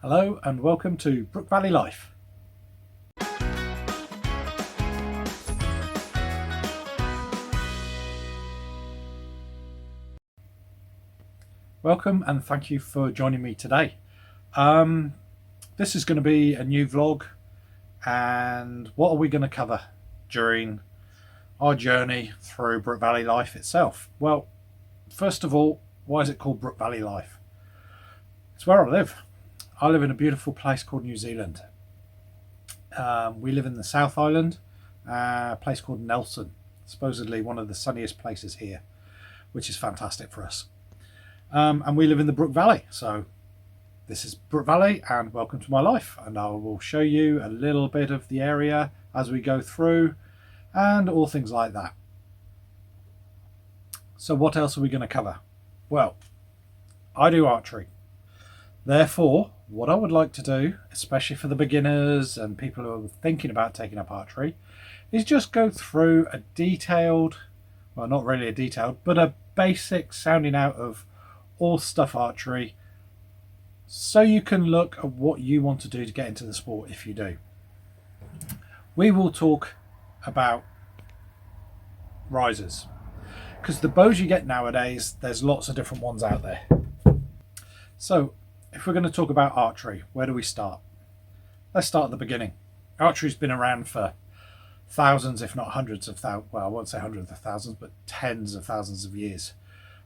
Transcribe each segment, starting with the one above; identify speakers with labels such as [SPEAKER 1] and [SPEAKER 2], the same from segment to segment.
[SPEAKER 1] Hello and welcome to Brook Valley Life. Welcome and thank you for joining me today. This is going to be a new vlog, and what are we going to cover during our journey through Brook Valley Life itself? Well, first of all, why is it called Brook Valley Life? It's where I live. I live in a beautiful place called New Zealand. We live in the South Island, a place called Nelson, supposedly one of the sunniest places here, which is fantastic for us. And we live in the Brook Valley, so this is Brook Valley and welcome to my life, and I will show you a little bit of the area as we go through and all things like that. So what else are we going to cover? Well, I do archery. Therefore, what I would like to do, especially for the beginners and people who are thinking about taking up archery, is just go through a detailed, well, not really a detailed, but a basic sounding out of all stuff archery, so you can look at what you want to do to get into the sport if you do. We will talk about risers, because the bows you get nowadays, there's lots of different ones out there. So if we're going to talk about archery, where do we start? Let's start at the beginning. Archery's been around for thousands, if not hundreds of thousands, well, I won't say hundreds of thousands, but tens of thousands of years.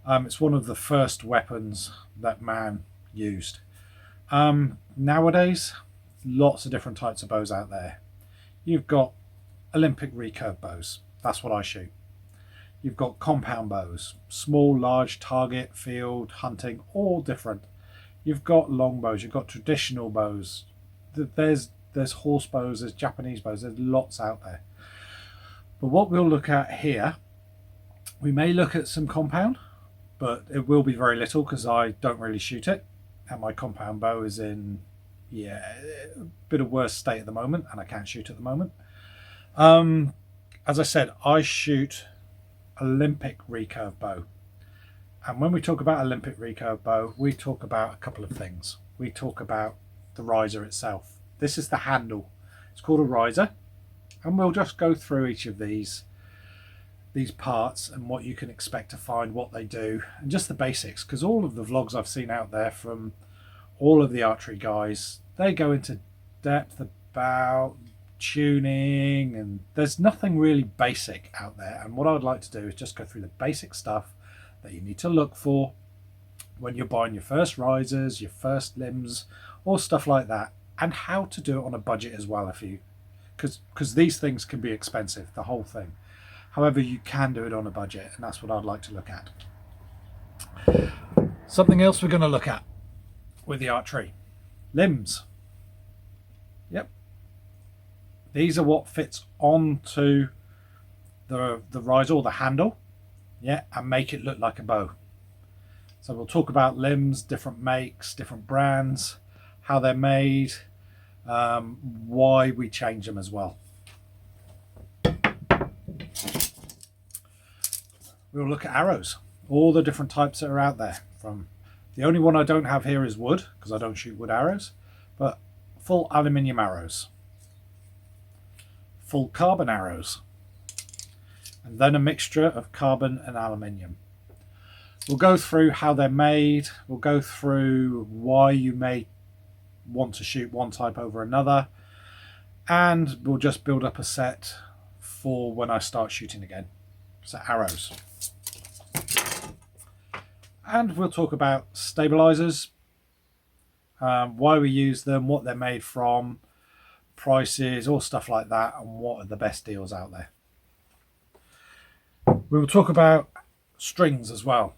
[SPEAKER 1] It's one of the first weapons that man used. Nowadays, lots of different types of bows out there. You've got Olympic recurve bows. That's what I shoot. You've got compound bows, small, large, target, field, hunting, all different. You've got long bows, you've got traditional bows. There's horse bows, there's Japanese bows, there's lots out there. But what we'll look at here, we may look at some compound, but it will be very little because I don't really shoot it. And my compound bow is in, a bit of worse state at the moment, and I can't shoot at the moment. As I said, I shoot Olympic recurve bow. And when we talk about Olympic recurve bow, we talk about a couple of things. We talk about the riser itself. This is the handle. It's called a riser. And we'll just go through each of these parts and what you can expect to find, what they do, and just the basics. Because all of the vlogs I've seen out there from all of the archery guys, they go into depth about tuning, and there's nothing really basic out there. And what I would like to do is just go through the basic stuff that you need to look for when you're buying your first risers, your first limbs, or stuff like that, and how to do it on a budget as well, because these things can be expensive, the whole thing. However, you can do it on a budget, and that's what I'd like to look at. Something else we're going to look at with the archery, limbs. Yep, these are what fits onto the riser or the handle, and make it look like a bow. So we'll talk about limbs, different makes, different brands, how they're made, why we change them as well. We'll look at arrows, all the different types that are out there. From the only one I don't have here is wood, because I don't shoot wood arrows, but full aluminium arrows, full carbon arrows, and then a mixture of carbon and aluminium. We'll go through how they're made. We'll go through why you may want to shoot one type over another, and we'll just build up a set for when I start shooting again. So arrows. And we'll talk about stabilizers, why we use them, what they're made from, prices, all stuff like that, and what are the best deals out there. We will talk about strings as well,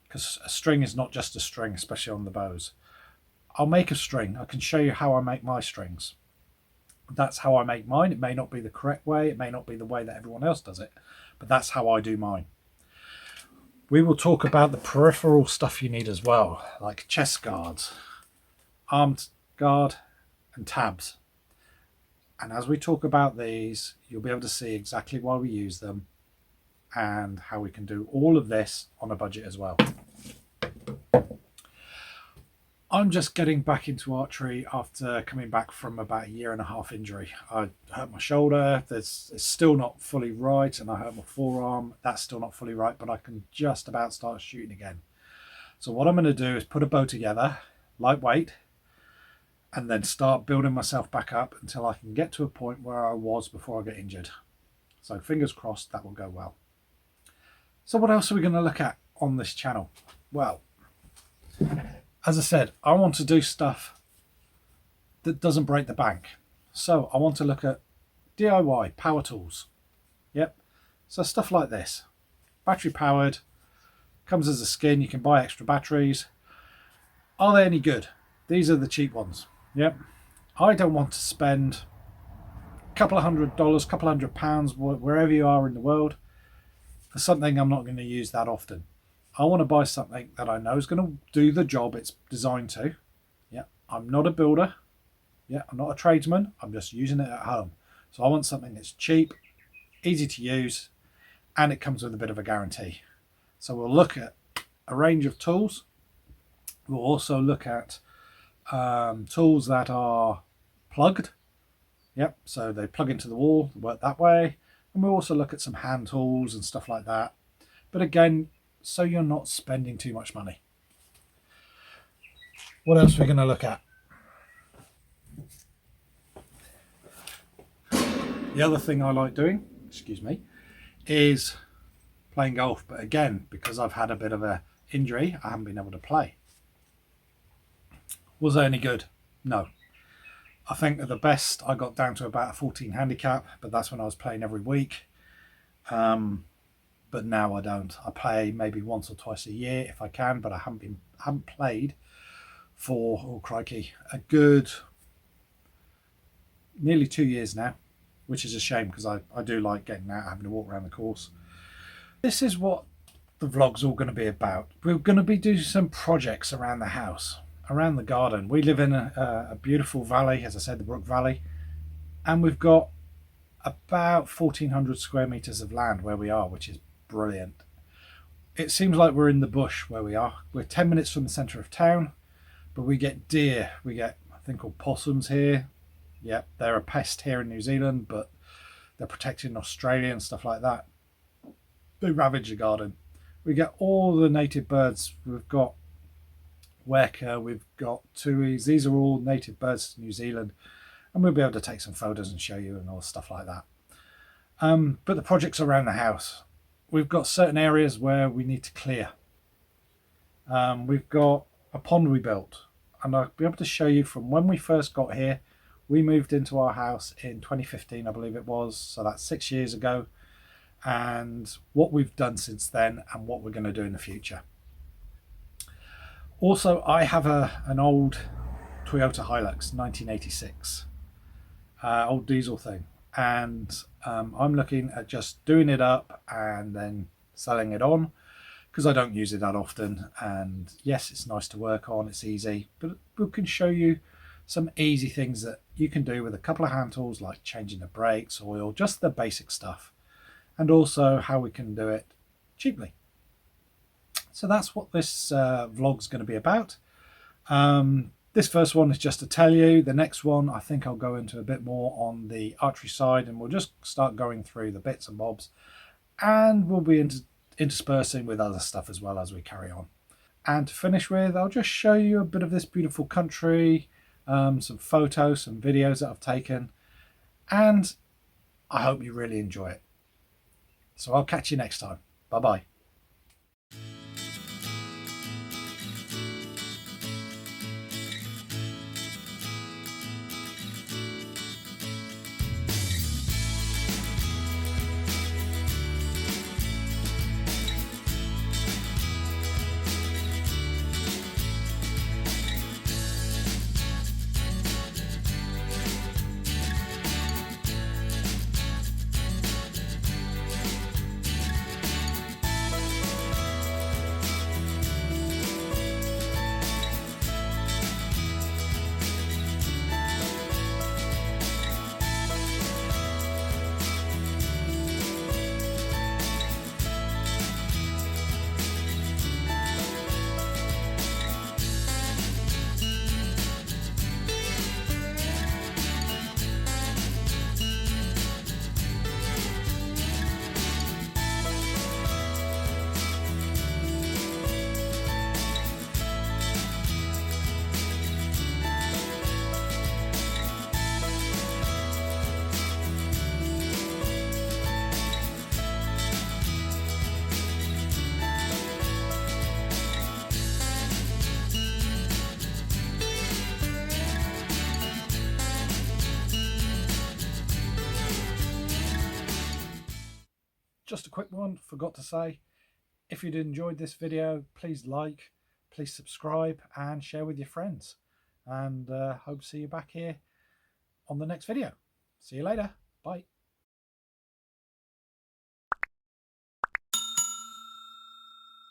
[SPEAKER 1] because a string is not just a string, especially on the bows. I'll make a string. I can show you how I make my strings. That's how I make mine. It may not be the correct way. It may not be the way that everyone else does it, but that's how I do mine. We will talk about the peripheral stuff you need as well, like chest guards, armed guard, and tabs. And as we talk about these, you'll be able to see exactly why we use them and how we can do all of this on a budget as well. I'm just getting back into archery after coming back from about a 1.5 year injury. I hurt my shoulder. It's still not fully right, and I hurt my forearm. That's still not fully right, but I can just about start shooting again. So what I'm going to do is put a bow together, lightweight, and then start building myself back up until I can get to a point where I was before I get injured. So fingers crossed that will go well. So what else are we going to look at on this channel? Well, as I said, I want to do stuff that doesn't break the bank. So I want to look at DIY power tools. Yep. So stuff like this. Battery powered. Comes as a skin. You can buy extra batteries. Are they any good? These are the cheap ones. Yep. I don't want to spend a couple of $100, couple £100, wherever you are in the world, for something I'm not going to use that often. I want to buy something that I know is going to do the job it's designed to. Yeah, I'm not a builder. Yeah, I'm not a tradesman. I'm just using it at home. So I want something that's cheap, easy to use, and it comes with a bit of a guarantee. So we'll look at a range of tools. We'll also look at tools that are plugged. Yep, so they plug into the wall, work that way. And we'll also look at some hand tools and stuff like that. But again, so you're not spending too much money. What else are we going to look at? The other thing I like doing, excuse me, is playing golf. But again, because I've had a bit of an injury, I haven't been able to play. Was I any good? No. I think at the best I got down to about a 14 handicap, but that's when I was playing every week. But now I don't. I play maybe once or twice a year if I can, but I haven't played for, oh crikey, a good nearly 2 years now, which is a shame because I do like getting out, having to walk around the course. This is what the vlog's all going to be about. We're going to be doing some projects around the house, around the garden. We live in a beautiful valley, as I said, the Brook Valley, and we've got about 1,400 square meters of land where we are, which is brilliant. It seems like we're in the bush where we are. We're 10 minutes from the centre of town, but we get deer, we get a thing called possums here. Yep, they're a pest here in New Zealand, but they're protected in Australia and stuff like that. They ravage the garden. We get all the native birds. We've got weka, we've got tuis. These are all native birds to New Zealand, and we'll be able to take some photos and show you and all stuff like that. But the projects around the house, we've got certain areas where we need to clear. We've got a pond we built, and I'll be able to show you from when we first got here. We moved into our house in 2015, I believe it was, so that's 6 years ago, and what we've done since then and what we're going to do in the future. Also, I have an old Toyota Hilux 1986, old diesel thing, and I'm looking at just doing it up and then selling it on because I don't use it that often. And yes, it's nice to work on, it's easy, but we can show you some easy things that you can do with a couple of hand tools, like changing the brakes, oil, just the basic stuff, and also how we can do it cheaply. So that's what this vlog's going to be about. This first one is just to tell you. The next one, I think I'll go into a bit more on the archery side, and we'll just start going through the bits and bobs, and we'll be interspersing with other stuff as well as we carry on. And to finish with, I'll just show you a bit of this beautiful country, some photos, some videos that I've taken, and I hope you really enjoy it. So I'll catch you next time. Bye bye. just a quick one, forgot to say, if you'd enjoyed this video, please like, please subscribe and share with your friends. And hope to see you back here on the next video. See you later. Bye.